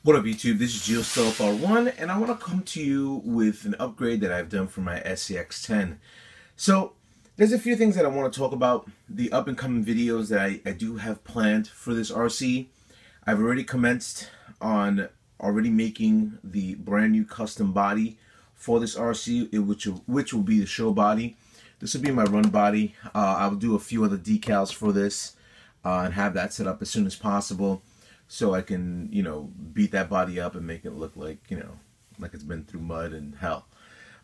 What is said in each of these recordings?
What up YouTube, this is GIOSTEALTHR1 and I want to come to you with an upgrade that I've done for my SCX10. So there's a few things that I want to talk about, the up and coming videos that I do have planned for this RC. I've already commenced on making the brand new custom body for this RC, which will be the show body. This will be my run body. I'll do a few other decals for this and have that set up as soon as possible, so I can, beat that body up and make it look like, like it's been through mud and hell.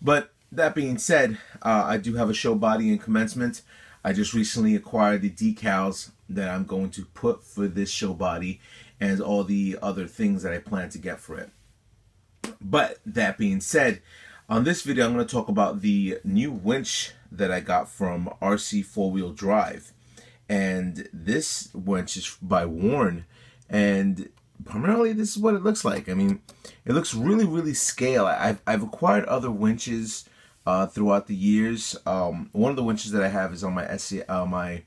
But that being said, I do have a show body in commencement. I just recently acquired the decals that I'm going to put for this show body and all the other things that I plan to get for it. But that being said, on this video I'm going to talk about the new winch that I got from RC4WD. And this winch is by Warn. And primarily this is what it looks like. I mean, it looks really, really scale. I've acquired other winches throughout the years. One of the winches that I have is on my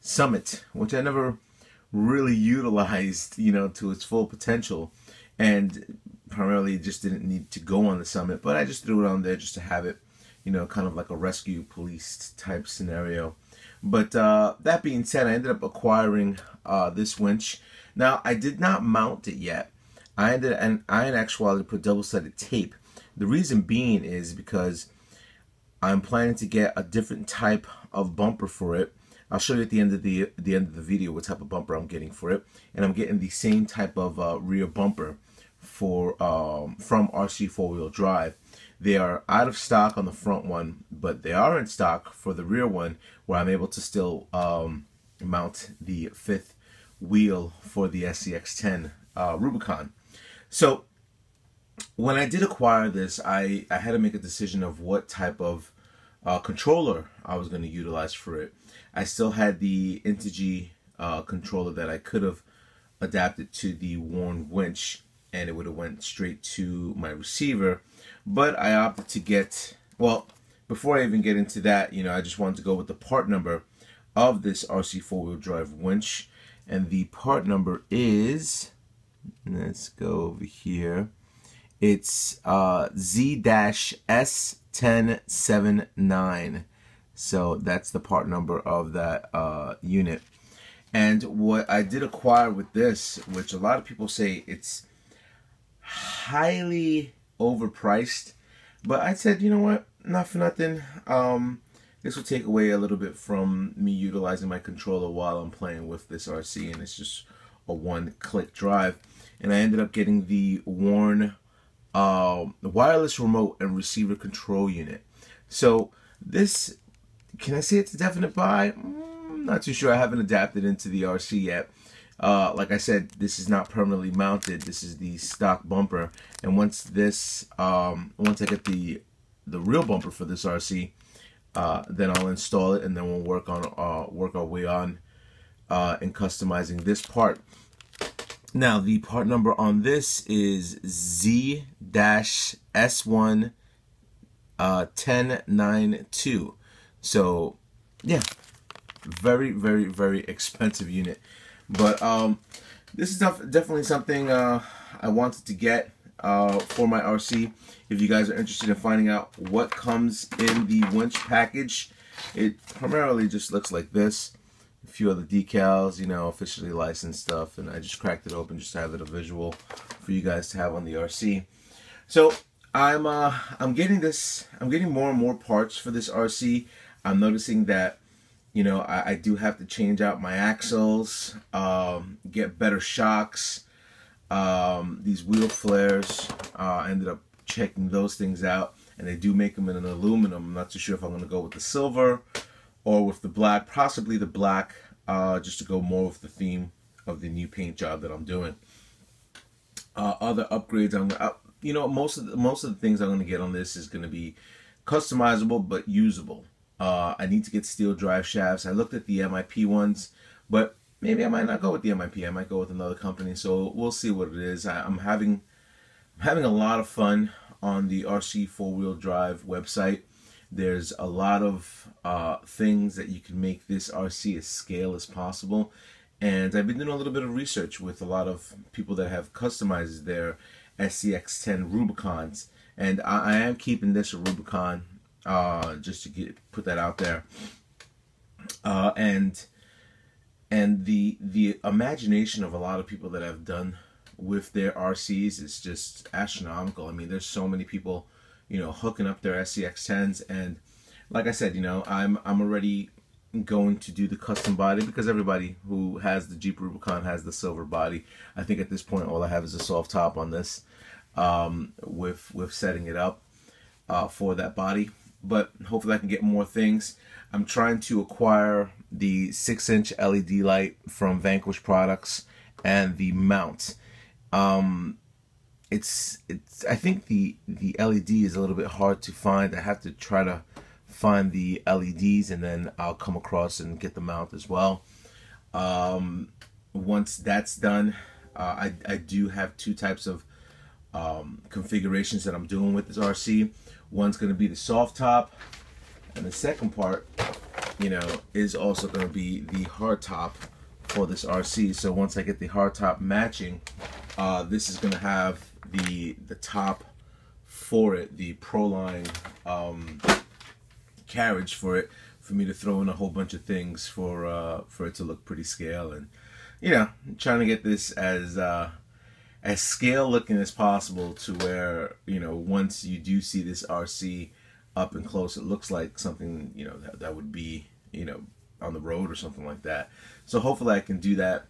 Summit, which I never really utilized, to its full potential. And primarily just didn't need to go on the Summit, but I just threw it on there just to have it, kind of like a rescue police type scenario. But that being said, I ended up acquiring this winch. Now, I did not mount it yet. I in actuality put double-sided tape. The reason being is because I'm planning to get a different type of bumper for it. I'll show you at the end of the video what type of bumper I'm getting for it, and I'm getting the same type of rear bumper for from RC4WD. They are out of stock on the front one, but they are in stock for the rear one, where I'm able to still mount the fifth wheel for the SCX10 Rubicon. So when I did acquire this, I had to make a decision of what type of controller I was going to utilize for it. I still had the Integy controller that I could have adapted to the Warn winch, and it would have went straight to my receiver. But I opted to get, well, before I even get into that, I just wanted to go with the part number of this RC4WD winch. And the part number is, let's go over here, it's Z-S1079. So that's the part number of that unit. And what I did acquire with this, which a lot of people say it's highly overpriced, but I said, you know what, not for nothing. This will take away a little bit from me utilizing my controller while I'm playing with this RC, and it's just a one-click drive. And I ended up getting the Warn wireless remote and receiver control unit. So this, can I say it's a definite buy? Not too sure. I haven't adapted into the RC yet. Like I said, this is not permanently mounted. This is the stock bumper, and once this, once I get the real bumper for this RC, then I'll install it, and then we'll work our way on in customizing this part. Now, the part number on this is Z-S11092. So, yeah, very, very, very expensive unit. But this is definitely something I wanted to get for my RC. If you guys are interested in finding out what comes in the winch package, it primarily just looks like this. A few other decals, officially licensed stuff, and I just cracked it open just to have it a visual for you guys to have on the RC. So I'm getting more and more parts for this RC. I'm noticing that I do have to change out my axles, get better shocks. These wheel flares, I ended up checking those things out, and they do make them in an aluminum. I'm not too sure if I'm going to go with the silver or with the black, possibly the black, just to go more with the theme of the new paint job that I'm doing. Other upgrades, most of the things I'm going to get on this is going to be customizable but usable. I need to get steel drive shafts. I looked at the MIP ones, but maybe I might not go with the MIP. I might go with another company. So we'll see what it is. I'm having a lot of fun on the RC4WD website. There's a lot of things that you can make this RC as scale as possible, And I've been doing a little bit of research with a lot of people that have customized their SCX10 Rubicons. And I am keeping this a Rubicon, just to put that out there. And the imagination of a lot of people that have done with their RCs is just astronomical. I mean, there's so many people, you know, hooking up their SCX10s, and like I said, you know, I'm already going to do the custom body because everybody who has the Jeep Rubicon has the silver body. I think at this point all I have is a soft top on this, with setting it up for that body. But hopefully I can get more things. I'm trying to acquire the 6-inch LED light from Vanquish Products and the mount. It's I think the LED is a little bit hard to find. I have to try to find the LEDs, and then I'll come across and get the mount as well. Once that's done, I do have two types of configurations that I'm doing with this RC. One's going to be the soft top, and the second part, you know, is also going to be the hard top for this RC. So once I get the hard top matching, this is going to have the top for it, the Proline carriage for it, for me to throw in a whole bunch of things for it to look pretty scale. And you know, I'm trying to get this as scale looking as possible, to where, you know, once you do see this RC up and close, it looks like something, you know, that would be, you know, on the road or something like that. So hopefully I can do that,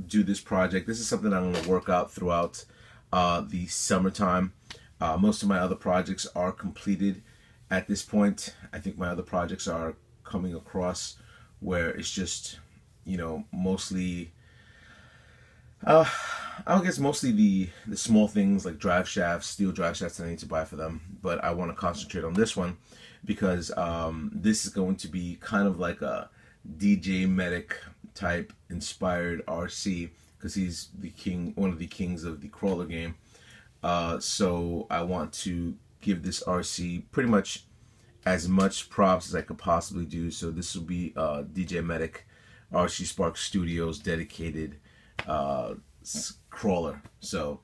do this project. This is something I'm going to work out throughout the summertime. Most of my other projects are completed at this point. I think my other projects are coming across where it's just, you know, mostly I guess mostly the small things like drive shafts, steel drive shafts that I need to buy for them. But I want to concentrate on this one because this is going to be kind of like a DJ Medic type inspired RC, because he's the king, one of the kings of the crawler game. So I want to give this RC pretty much as much props as I could possibly do. So this will be DJ Medic RC Spark Studios dedicated crawler. So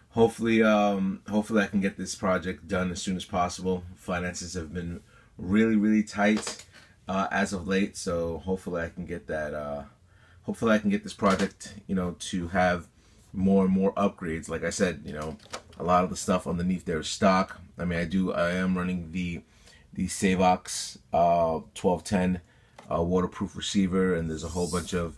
hopefully I can get this project done as soon as possible. Finances have been really tight as of late, so hopefully I can get that hopefully I can get this project, you know, to have more and more upgrades. Like I said, you know, a lot of the stuff underneath there is stock. I mean, I am running the Savox 1210 waterproof receiver, and there's a whole bunch of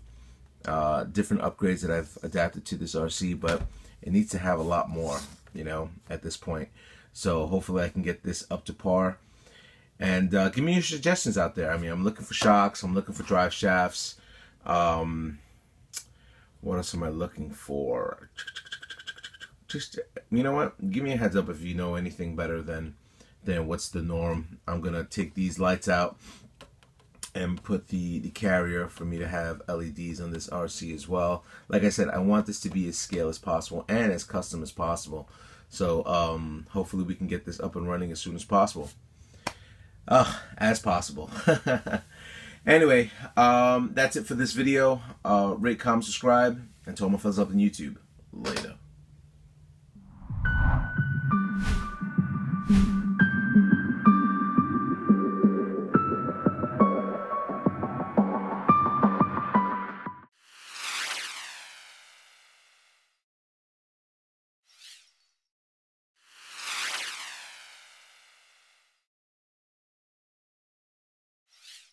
different upgrades that I've adapted to this RC, but it needs to have a lot more, you know, at this point. So hopefully I can get this up to par. And give me your suggestions out there. I mean, I'm looking for shocks, I'm looking for drive shafts. What else am I looking for? Just, you know what? Give me a heads up if you know anything better than what's the norm. I'm gonna take these lights out and put the carrier for me to have LEDs on this RC as well. Like I said, I want this to be as scale as possible and as custom as possible. So hopefully we can get this up and running as soon as possible. As possible. Anyway, that's it for this video. Rate, comment, subscribe, and to all my friends up on YouTube. Later.